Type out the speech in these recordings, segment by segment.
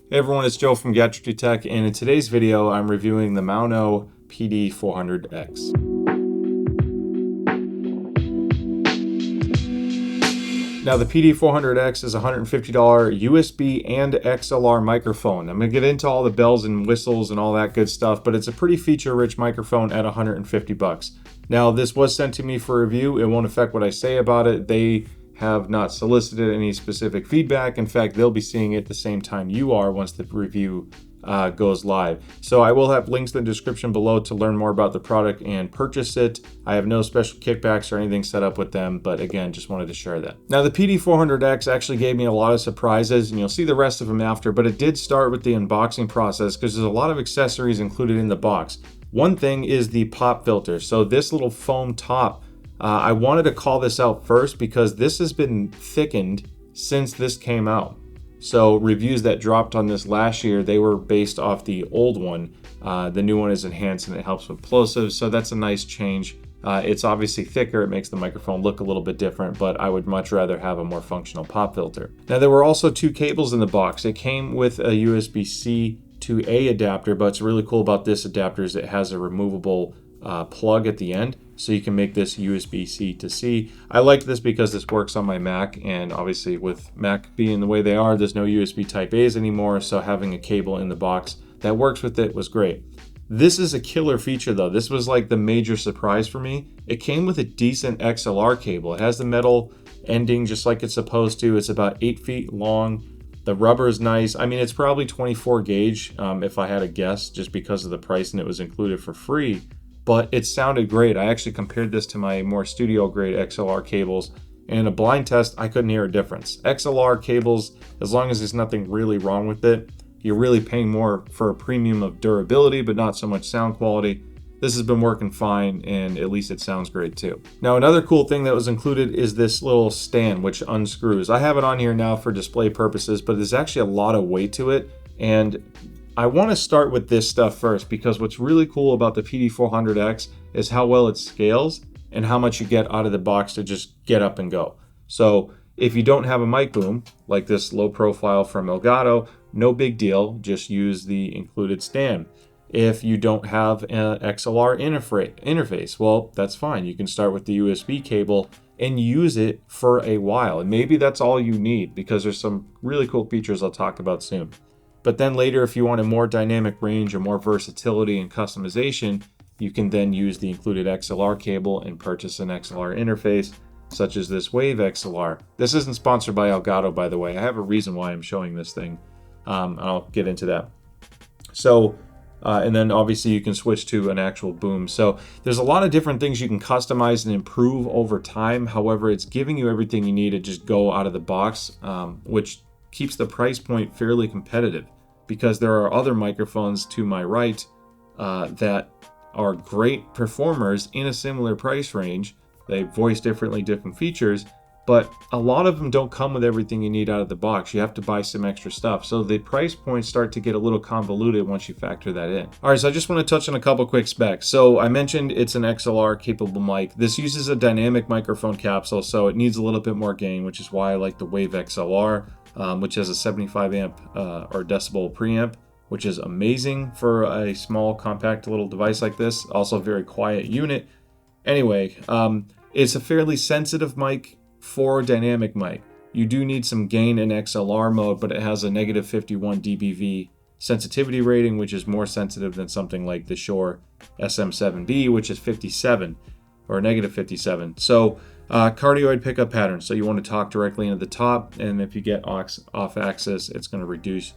Hey everyone, it's Joe from Gadgetry Tech, and in today's video I'm reviewing the Maono PD400X. Now the PD400X is a $150 USB and XLR microphone. I'm going to get into all the bells and whistles and all that good stuff, but it's a pretty feature-rich microphone at $150. Now this was sent to me for review. It won't affect what I say about it. They have not solicited any specific feedback. In fact, they'll be seeing it the same time you are once the review goes live. So I will have links in the description below to learn more about the product and purchase it. I have no special kickbacks or anything set up with them, but again, just wanted to share that. Now the PD400X actually gave me a lot of surprises, and you'll see the rest of them after, but it did start with the unboxing process because there's a lot of accessories included in the box. One thing is the pop filter. So this little foam top, I wanted to call this out first because this has been thickened since this came out. So reviews that dropped on this last year, they were based off the old one. The new one is enhanced and it helps with plosives, so that's a nice change. It's obviously thicker, it makes the microphone look a little bit different, but I would much rather have a more functional pop filter. Now there were also two cables in the box. It came with a USB-C to A adapter, but what's really cool about this adapter is it has a removable plug at the end, so you can make this USB-C to C. I like this because this works on my Mac, and obviously with Mac being the way they are, there's no USB Type A's anymore, so having a cable in the box that works with it was great. This is a killer feature though. This was like the major surprise for me. It came with a decent XLR cable. It has the metal ending just like it's supposed to. It's about 8 feet long. The rubber is nice. I mean, it's probably 24 gauge if I had a guess, just because of the price and it was included for free. But it sounded great. I actually compared this to my more studio grade XLR cables, and in a blind test, I couldn't hear a difference. XLR cables, as long as there's nothing really wrong with it, you're really paying more for a premium of durability, but not so much sound quality. This has been working fine, and at least it sounds great too. Now, another cool thing that was included is this little stand, which unscrews. I have it on here now for display purposes, but there's actually a lot of weight to it, and I want to start with this stuff first because what's really cool about the PD400X is how well it scales and how much you get out of the box to just get up and go. So if you don't have a mic boom, like this low profile from Elgato, no big deal, just use the included stand. If you don't have an XLR interface, well, that's fine. You can start with the USB cable and use it for a while. And maybe that's all you need because there's some really cool features I'll talk about soon. But then later, if you want a more dynamic range or more versatility and customization, you can then use the included XLR cable and purchase an XLR interface, such as this Wave XLR. This isn't sponsored by Elgato, by the way. I have a reason why I'm showing this thing. I'll get into that. So, and then obviously you can switch to an actual boom. So there's a lot of different things you can customize and improve over time. However, it's giving you everything you need to just go out of the box, which keeps the price point fairly competitive. Because there are other microphones to my right that are great performers in a similar price range. They voice differently, different features, but a lot of them don't come with everything you need out of the box. You have to buy some extra stuff. So the price points start to get a little convoluted once you factor that in. All right, so I just want to touch on a couple quick specs. So I mentioned it's an XLR capable mic. This uses a dynamic microphone capsule, so it needs a little bit more gain, which is why I like the Wave XLR. Which has a 75 amp or decibel preamp, which is amazing for a small, compact little device like this. Also a very quiet unit. Anyway, it's a fairly sensitive mic for a dynamic mic. You do need some gain in XLR mode, but it has a negative 51 dBV sensitivity rating, which is more sensitive than something like the Shure SM7B, which is 57 or negative 57. So cardioid pickup pattern, so you want to talk directly into the top, and if you get off axis, it's going to reduce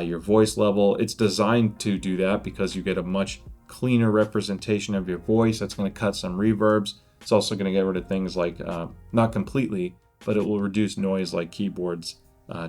your voice level. It's designed to do that because you get a much cleaner representation of your voice. That's going to cut some reverbs. It's also going to get rid of things like, not completely, but it will reduce noise like keyboards,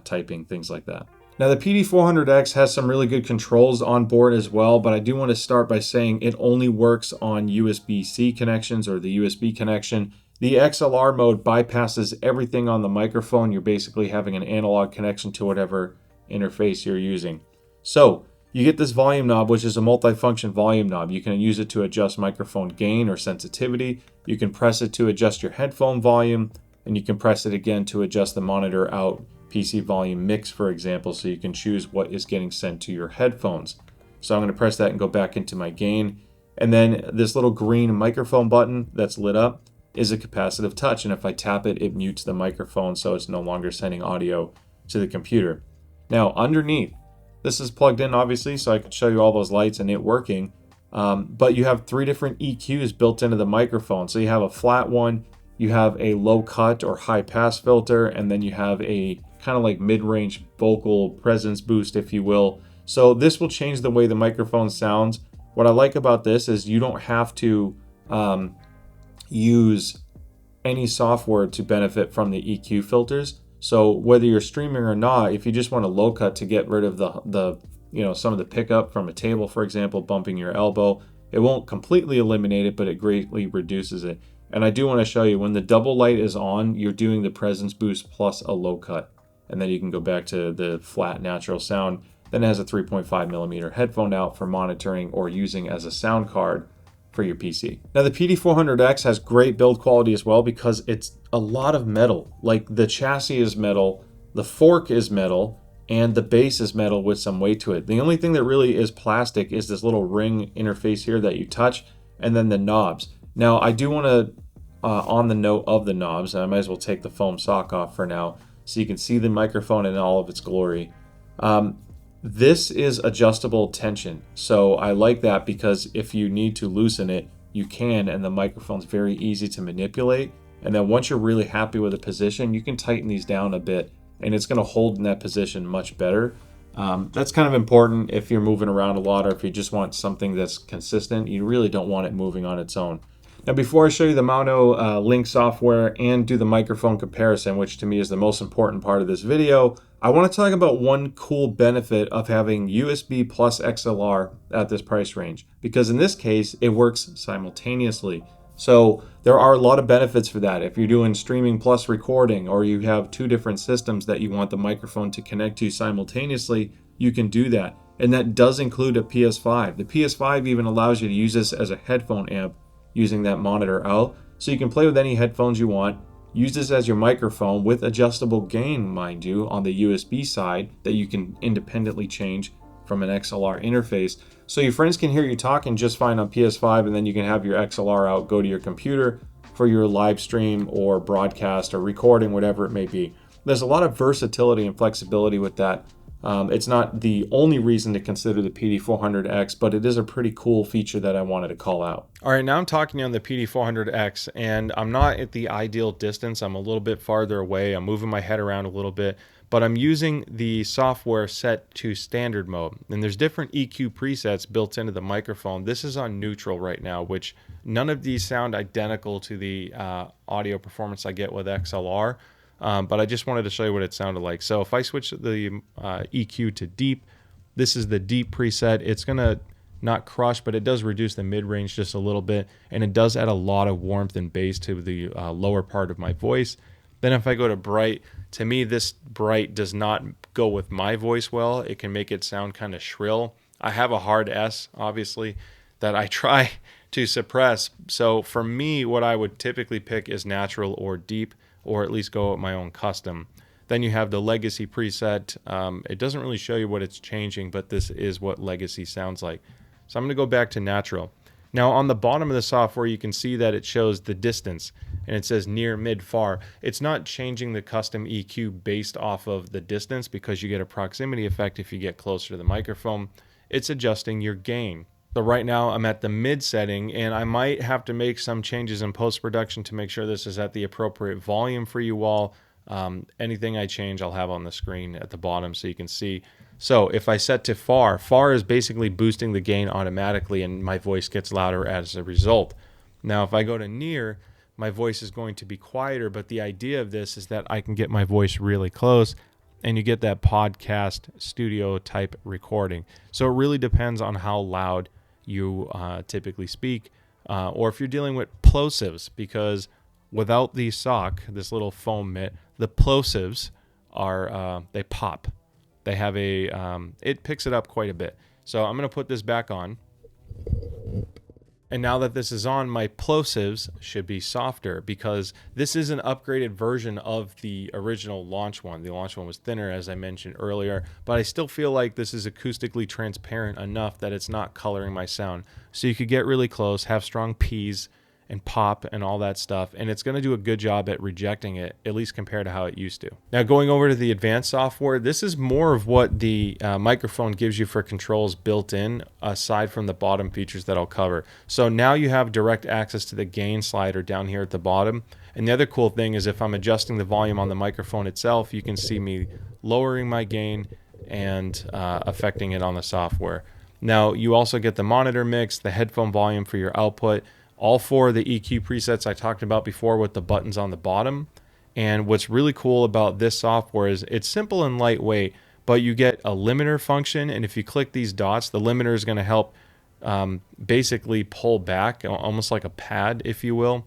typing, things like that. Now the PD400X has some really good controls on board as well, but I do want to start by saying it only works on USB-C connections or the USB connection. The XLR mode bypasses everything on the microphone. You're basically having an analog connection to whatever interface you're using. So you get this volume knob, which is a multifunction volume knob. You can use it to adjust microphone gain or sensitivity. You can press it to adjust your headphone volume, and you can press it again to adjust the monitor out PC volume mix, for example, so you can choose what is getting sent to your headphones. So I'm going to press that and go back into my gain. And then this little green microphone button that's lit up is a capacitive touch. And if I tap it, it mutes the microphone so it's no longer sending audio to the computer. Now underneath, this is plugged in obviously, so I could show you all those lights and it working. But you have 3 different EQs built into the microphone. So you have a flat one, you have a low cut or high pass filter, and then you have a kind of like mid-range vocal presence boost, if you will. So this will change the way the microphone sounds. What I like about this is you don't have to use any software to benefit from the EQ filters. So whether you're streaming or not, if you just want a low cut to get rid of the some of the pickup from a table, for example, bumping your elbow, it won't completely eliminate it, but it greatly reduces it. And I do want to show you, when the double light is on, you're doing the presence boost plus a low cut. And then you can go back to the flat natural sound. Then it has a 3.5 millimeter headphone out for monitoring or using as a sound card for your PC. Now the PD400X has great build quality as well because it's a lot of metal. Like the chassis is metal, the fork is metal, and the base is metal with some weight to it. The only thing that really is plastic is this little ring interface here that you touch, and then the knobs. Now I do want to, on the note of the knobs, I might as well take the foam sock off for now so you can see the microphone in all of its glory. This is adjustable tension, so I like that because if you need to loosen it, you can, and the microphone's very easy to manipulate. And then once you're really happy with the position, you can tighten these down a bit, and it's going to hold in that position much better. That's kind of important if you're moving around a lot, or if you just want something that's consistent. You really don't want it moving on its own. Now before I show you the Maono Link software and do the microphone comparison, which to me is the most important part of this video, I want to talk about one cool benefit of having USB plus XLR at this price range, because in this case it works simultaneously. So there are a lot of benefits for that. If you're doing streaming plus recording, or you have 2 different systems that you want the microphone to connect to simultaneously, you can do that. And that does include a PS5. The PS5 even allows you to use this as a headphone amp using that monitor out. So you can play with any headphones you want, use this as your microphone with adjustable gain, mind you, on the USB side that you can independently change from an XLR interface. So your friends can hear you talking just fine on PS5, and then you can have your XLR out, go to your computer for your live stream or broadcast or recording, whatever it may be. There's a lot of versatility and flexibility with that. It's not the only reason to consider the PD400X, but it is a pretty cool feature that I wanted to call out. All right, now I'm talking on the PD400X, and I'm not at the ideal distance. I'm a little bit farther away. I'm moving my head around a little bit, but I'm using the software set to standard mode. And there's different EQ presets built into the microphone. This is on neutral right now, which none of these sound identical to the audio performance I get with XLR. But I just wanted to show you what it sounded like. So if I switch the EQ to deep, this is the deep preset. It's going to not crush, but it does reduce the mid-range just a little bit, and it does add a lot of warmth and bass to the lower part of my voice. Then if I go to bright, to me this bright does not go with my voice well. It can make it sound kind of shrill. I have a hard S, obviously, that I try to suppress. So for me, what I would typically pick is natural or deep, or at least go with my own custom. Then you have the legacy preset. It doesn't really show you what it's changing, but this is what legacy sounds like. So I'm going to go back to natural. Now on the bottom of the software, you can see that it shows the distance, and it says near, mid, far. It's not changing the custom EQ based off of the distance, because you get a proximity effect if you get closer to the microphone. It's adjusting your gain. So right now I'm at the mid setting, and I might have to make some changes in post-production to make sure this is at the appropriate volume for you all. Anything I change I'll have on the screen at the bottom so you can see. So if I set to far, far is basically boosting the gain automatically, and my voice gets louder as a result. Now if I go to near, my voice is going to be quieter, but the idea of this is that I can get my voice really close, and you get that podcast studio type recording. So it really depends on how loud you typically speak, or if you're dealing with plosives, because without the sock, this little foam mitt, the plosives are, they pop. They have a, it picks it up quite a bit. So I'm going to put this back on. And now that this is on, my plosives should be softer because this is an upgraded version of the original launch one. The launch one was thinner, as I mentioned earlier, but I still feel like this is acoustically transparent enough that it's not coloring my sound. So you could get really close, have strong P's and pop and all that stuff, and it's going to do a good job at rejecting it, at least compared to how it used to. Now going over to the advanced software, this is more of what the microphone gives you for controls built in, aside from the bottom features that I'll cover. So now you have direct access to the gain slider down here at the bottom, and the other cool thing is if I'm adjusting the volume on the microphone itself, you can see me lowering my gain and affecting it on the software. Now you also get the monitor mix, the headphone volume for your output, all four of the EQ presets I talked about before with the buttons on the bottom. And what's really cool about this software is it's simple and lightweight, but you get a limiter function, and if you click these dots, the limiter is going to help basically pull back, almost like a pad, if you will.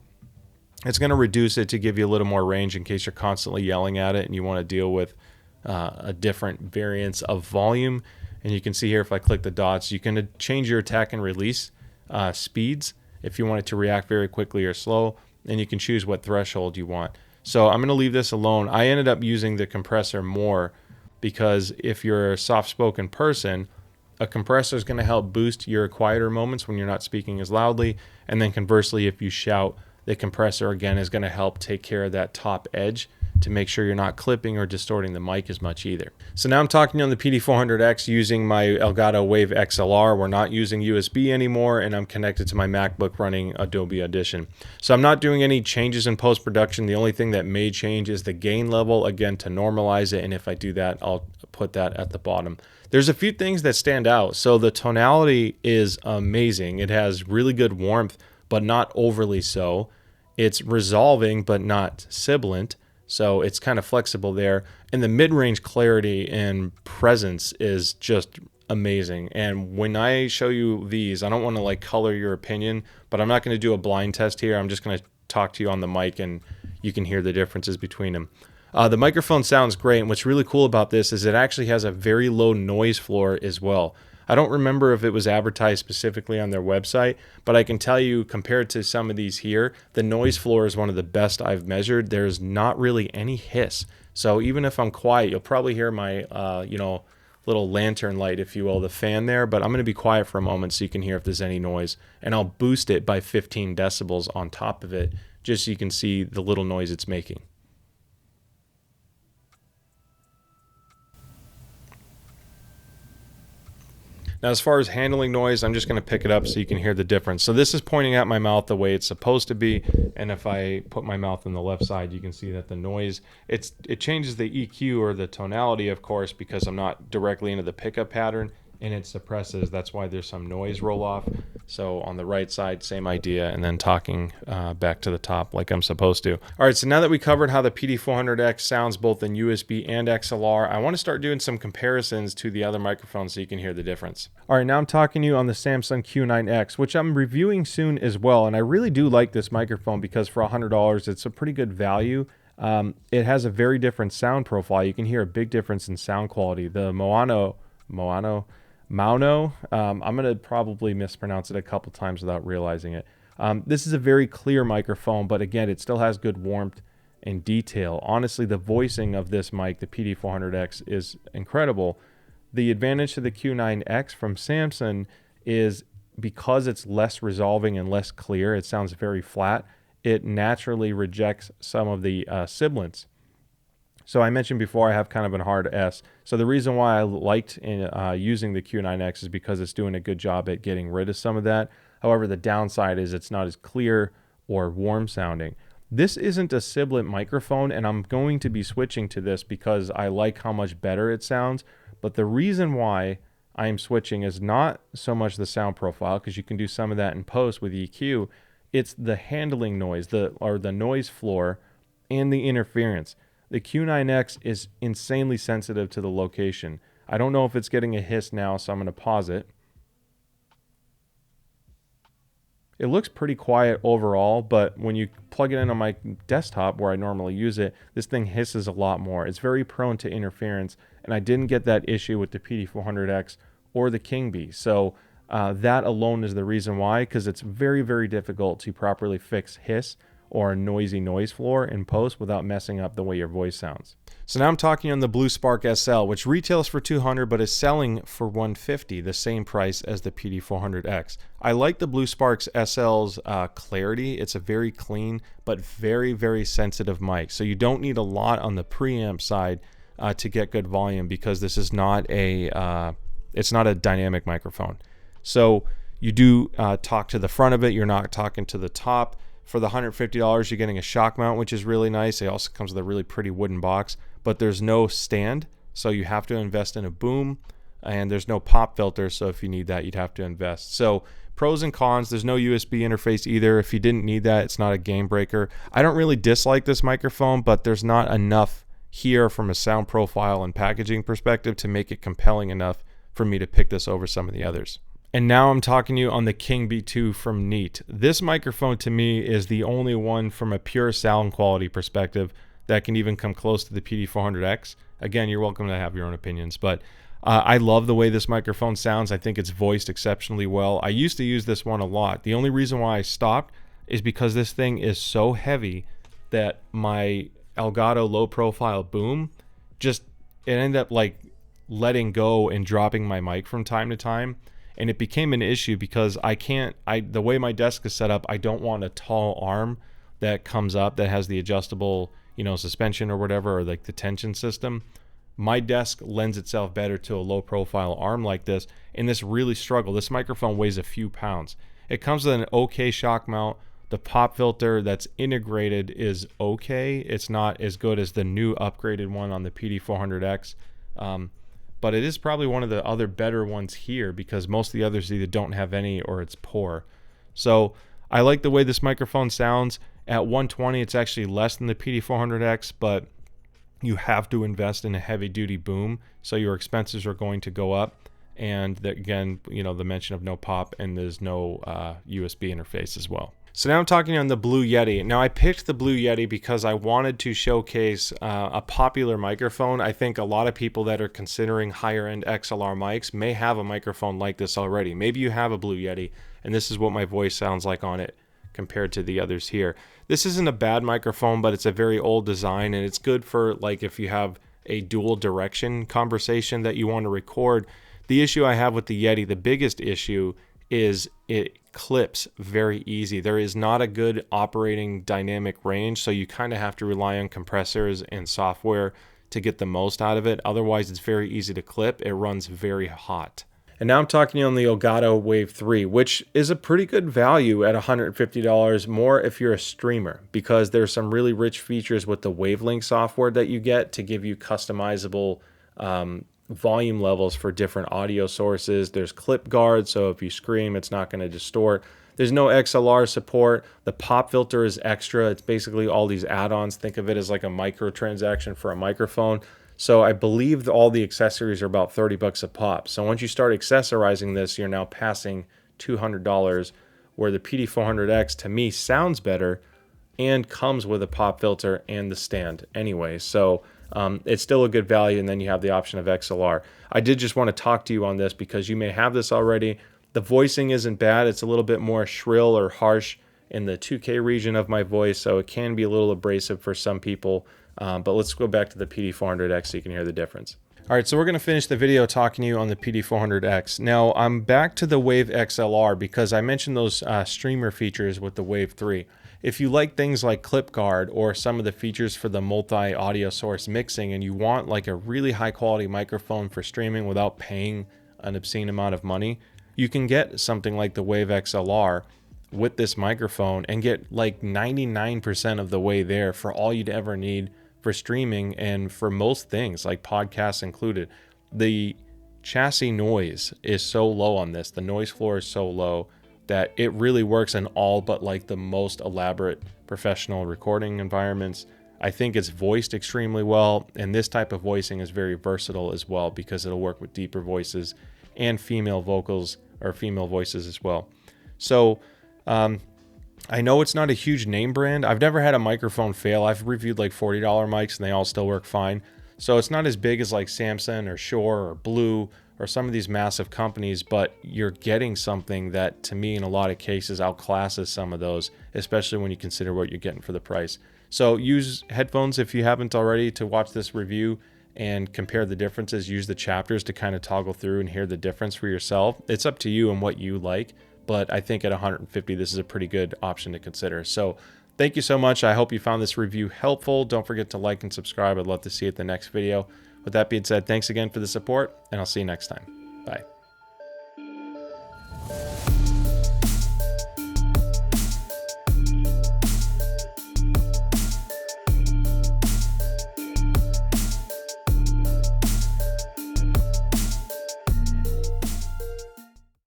It's going to reduce it to give you a little more range in case you're constantly yelling at it and you want to deal with a different variance of volume. And you can see here, if I click the dots, you can change your attack and release speeds if you want it to react very quickly or slow, and you can choose what threshold you want. So I'm going to leave this alone. I ended up using the compressor more because if you're a soft-spoken person, a compressor is going to help boost your quieter moments when you're not speaking as loudly, and then conversely, if you shout, the compressor again is going to help take care of that top edge to make sure you're not clipping or distorting the mic as much either. So now I'm talking on the PD400X using my Elgato Wav XLR. We're not using USB anymore, and I'm connected to my MacBook running Adobe Audition. So I'm not doing any changes in post-production. The only thing that may change is the gain level, again, to normalize it, and if I do that, I'll put that at the bottom. There's a few things that stand out. So the tonality is amazing. It has really good warmth, but not overly so. It's resolving, but not sibilant. So it's kind of flexible there. And the mid-range clarity and presence is just amazing. And when I show you these, I don't want to like color your opinion, but I'm not going to do a blind test here. I'm just going to talk to you on the mic and you can hear the differences between them. The microphone sounds great. And what's really cool about this is it actually has a very low noise floor as well. I don't remember if it was advertised specifically on their website, but I can tell you compared to some of these here, the noise floor is one of the best I've measured. There's not really any hiss. So even if I'm quiet, you'll probably hear my, little lantern light, if you will, the fan there, but I'm going to be quiet for a moment so you can hear if there's any noise. And I'll boost it by 15 decibels on top of it, just so you can see the little noise it's making. Now, as far as handling noise, I'm just going to pick it up so you can hear the difference. So this is pointing at my mouth the way it's supposed to be. And if I put my mouth on the left side, you can see that the noise, it changes the EQ or the tonality, of course, because I'm not directly into the pickup pattern, and it suppresses. That's why there's some noise roll off. So on the right side, same idea, and then talking back to the top like I'm supposed to. All right, so now that we covered how the PD400X sounds both in USB and XLR, I want to start doing some comparisons to the other microphones so you can hear the difference. All right, now I'm talking to you on the Samson Q9X, which I'm reviewing soon as well, and I really do like this microphone because for $100, it's a pretty good value. It has a very different sound profile. You can hear a big difference in sound quality. The Maono, I'm going to probably mispronounce it a couple times without realizing it. This is a very clear microphone, but again, it still has good warmth and detail. Honestly, the voicing of this mic, the PD400X, is incredible. The advantage to the Q9X from Samson is because it's less resolving and less clear, it sounds very flat, it naturally rejects some of the sibilants. So I mentioned before I have kind of a hard S. So the reason why I liked using the Q9X is because it's doing a good job at getting rid of some of that. However, the downside is it's not as clear or warm sounding. This isn't a sibilant microphone, and I'm going to be switching to this because I like how much better it sounds. But the reason why I am switching is not so much the sound profile, because you can do some of that in post with EQ. It's the handling noise, the noise floor, and the interference. The Q9X is insanely sensitive to the location. I don't know if it's getting a hiss now, so I'm going to pause it. It looks pretty quiet overall, but when you plug it in on my desktop where I normally use it, this thing hisses a lot more. It's very prone to interference, and I didn't get that issue with the PD400X or the King Bee. So That alone is the reason why, because it's very, very difficult to properly fix hiss or a noisy noise floor in post without messing up the way your voice sounds. So now I'm talking on the Blue Spark SL, which retails for $200 but is selling for $150, the same price as the PD400X. I like the Blue Spark SL's clarity. It's a very clean but very, very sensitive mic. So you don't need a lot on the preamp side to get good volume, because this is not a it's not a dynamic microphone. So you do talk to the front of it. You're not talking to the top. For the $150, you're getting a shock mount, which is really nice. It also comes with a really pretty wooden box, but there's no stand, so you have to invest in a boom, and there's no pop filter, so if you need that, you'd have to invest. So pros and cons. There's no USB interface either. If you didn't need that, it's not a game breaker. I don't really dislike this microphone, but there's not enough here from a sound profile and packaging perspective to make it compelling enough for me to pick this over some of the others. And now I'm talking to you on the King B2 from Neat. This microphone to me is the only one from a pure sound quality perspective that can even come close to the PD400X. Again, you're welcome to have your own opinions, but I love the way this microphone sounds. I think it's voiced exceptionally well. I used to use this one a lot. The only reason why I stopped is because this thing is so heavy that my Elgato low profile boom it ended up like letting go and dropping my mic from time to time. And it became an issue because the way my desk is set up, I don't want a tall arm that comes up that has the adjustable, suspension or whatever, or like the tension system. My desk lends itself better to a low profile arm like this, and this really struggled. This microphone weighs a few pounds. It comes with an okay shock mount. The pop filter that's integrated is okay. It's not as good as the new upgraded one on the PD400X. But it is probably one of the other better ones here, because most of the others either don't have any or it's poor. So I like the way this microphone sounds. At $120, it's actually less than the PD400X, but you have to invest in a heavy duty boom, so your expenses are going to go up. And again, the mention of no pop, and there's no USB interface as well. So now I'm talking on the Blue Yeti. Now I picked the Blue Yeti because I wanted to showcase a popular microphone. I think a lot of people that are considering higher end XLR mics may have a microphone like this already. Maybe you have a Blue Yeti, and this is what my voice sounds like on it compared to the others here. This isn't a bad microphone, but it's a very old design, and it's good for like if you have a dual direction conversation that you want to record. The issue I have with the Yeti, the biggest issue, is it clips very easy. There is not a good operating dynamic range, so you kind of have to rely on compressors and software to get the most out of it. Otherwise, it's very easy to clip. It runs very hot. And now I'm talking to you on the Elgato Wave 3, which is a pretty good value at $150 more if you're a streamer, because there's some really rich features with the Wavelink software that you get to give you customizable volume levels for different audio sources. There's clip guard, so if you scream, it's not going to distort. There's no XLR support. The pop filter is extra. It's basically all these add-ons. Think of it as like a microtransaction for a microphone. So I believe all the accessories are about $30 a pop. So once you start accessorizing this, you're now passing $200, where the PD400X to me sounds better and comes with a pop filter and the stand anyway. So it's still a good value, and then you have the option of XLR. I did just want to talk to you on this because you may have this already. The voicing isn't bad. It's a little bit more shrill or harsh in the 2K region of my voice, so it can be a little abrasive for some people. But let's go back to the PD400X so you can hear the difference. All right, so we're going to finish the video talking to you on the PD400X. Now, I'm back to the Wave XLR because I mentioned those streamer features with the Wave 3. If you like things like clip guard or some of the features for the multi-audio source mixing, and you want like a really high quality microphone for streaming without paying an obscene amount of money, you can get something like the Wave XLR with this microphone and get like 99% of the way there for all you'd ever need for streaming and for most things, like podcasts included. The chassis noise is so low on this. The noise floor is so low that it really works in all but like the most elaborate professional recording environments. I think it's voiced extremely well, and this type of voicing is very versatile as well because it'll work with deeper voices and female vocals or female voices as well. So I know it's not a huge name brand. I've never had a microphone fail. I've reviewed like $40 mics and they all still work fine. So it's not as big as like Samson or Shure or Blue or some of these massive companies, but you're getting something that, to me, in a lot of cases, outclasses some of those, especially when you consider what you're getting for the price. So use headphones if you haven't already to watch this review and compare the differences. Use the chapters to kind of toggle through and hear the difference for yourself. It's up to you and what you like, but I think at 150, this is a pretty good option to consider. So thank you so much. I hope you found this review helpful. Don't forget to like and subscribe. I'd love to see you at the next video. With that being said, thanks again for the support, and I'll see you next time. Bye.